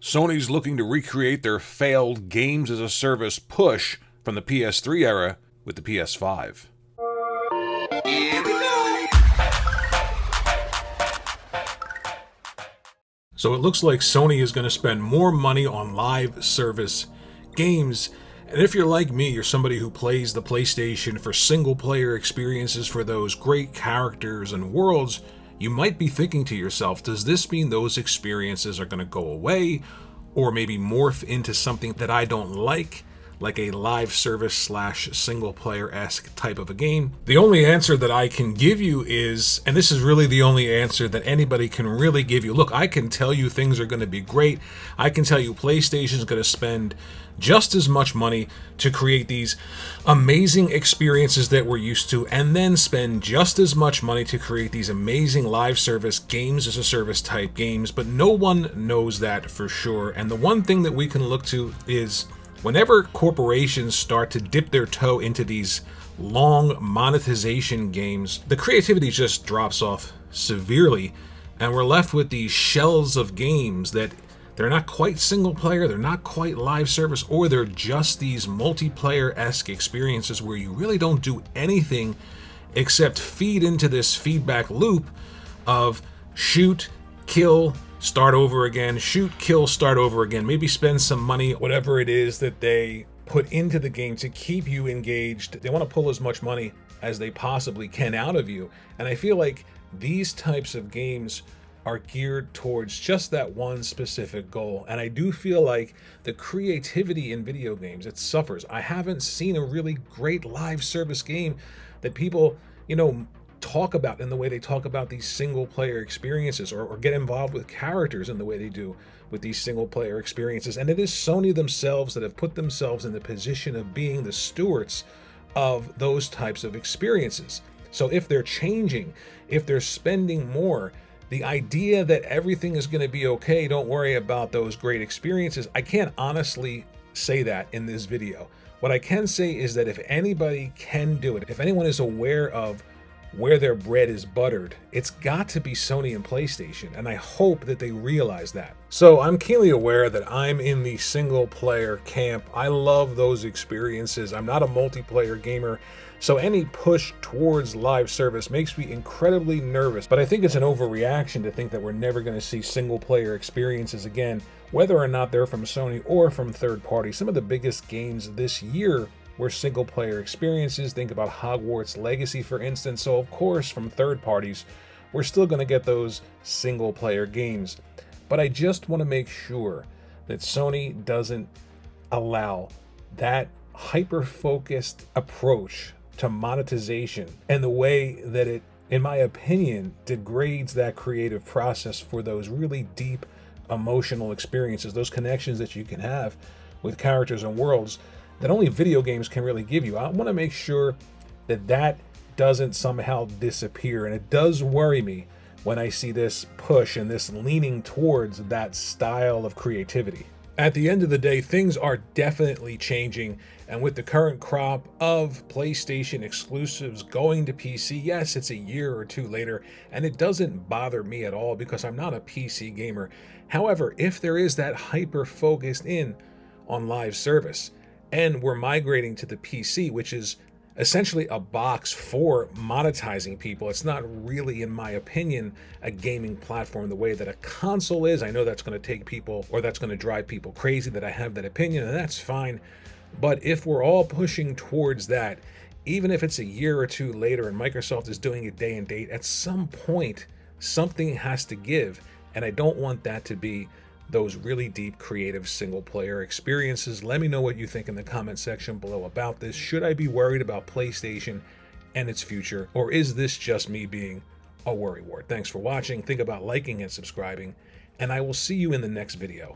Sony's looking to recreate their failed games as a service push from the PS3 era with the PS5. Here we go. So it looks like Sony is going to spend more money on live service games. And if you're like me, you're somebody who plays the PlayStation for single player experiences for those great characters and worlds, you might be thinking to yourself, does this mean those experiences are going to go away or maybe morph into something that I don't like a live service / single player-esque type of a game? The only answer that I can give you is, and this is really the only answer that anybody can really give you. Look, I can tell you things are going to be great. I can tell you PlayStation is going to spend just as much money to create these amazing experiences that we're used to, and then spend just as much money to create these amazing live service games as a service type games, but no one knows that for sure. And the one thing that we can look to is whenever corporations start to dip their toe into these long monetization games, the creativity just drops off severely, and we're left with these shells of games that they're not quite single player, they're not quite live service, or they're just these multiplayer-esque experiences where you really don't do anything except feed into this feedback loop of shoot, kill, start over again, shoot, kill, start over again, maybe spend some money, whatever it is that they put into the game to keep you engaged. They want to pull as much money as they possibly can out of you. And I feel like these types of games are geared towards just that one specific goal. And I do feel like the creativity in video games, it suffers. I haven't seen a really great live service game that people, talk about in the way they talk about these single player experiences, or get involved with characters in the way they do with these single player experiences. And it is Sony themselves that have put themselves in the position of being the stewards of those types of experiences. So if they're changing, if they're spending more, the idea that everything is going to be okay, don't worry about those great experiences, I can't honestly say that in this video. What I can say is that if anybody can do it, if anyone is aware of where their bread is buttered, it's got to be Sony and PlayStation, and I hope that they realize that. So I'm keenly aware that I'm in the single player camp. I love those experiences. I'm not a multiplayer gamer, so any push towards live service makes me incredibly nervous, but I think it's an overreaction to think that we're never going to see single player experiences again, whether or not they're from Sony or from third parties. Some of the biggest games this year were single player experiences. Think about Hogwarts Legacy, for instance. So of course, from third parties, we're still going to get those single player games. But I just want to make sure that Sony doesn't allow that hyper-focused approach to monetization and the way that it, in my opinion, degrades that creative process for those really deep emotional experiences, those connections that you can have with characters and worlds that only video games can really give you. I want to make sure that that doesn't somehow disappear. And it does worry me when I see this push and this leaning towards that style of creativity. At the end of the day, things are definitely changing. And with the current crop of PlayStation exclusives going to PC, yes, it's a year or two later, and it doesn't bother me at all because I'm not a PC gamer. However, if there is that hyper focused in on live service, and we're migrating to the PC, which is essentially a box for monetizing people. It's not really, in my opinion, a gaming platform the way that a console is. I know that's going to take people, or that's going to drive people crazy that I have that opinion, and that's fine. But if we're all pushing towards that, even if it's a year or two later and Microsoft is doing it day and date, at some point, something has to give. And I don't want that to be those really deep, creative single-player experiences. Let me know what you think in the comment section below about this. Should I be worried about PlayStation and its future, or is this just me being a worrywart? Thanks for watching. Think about liking and subscribing, and I will see you in the next video.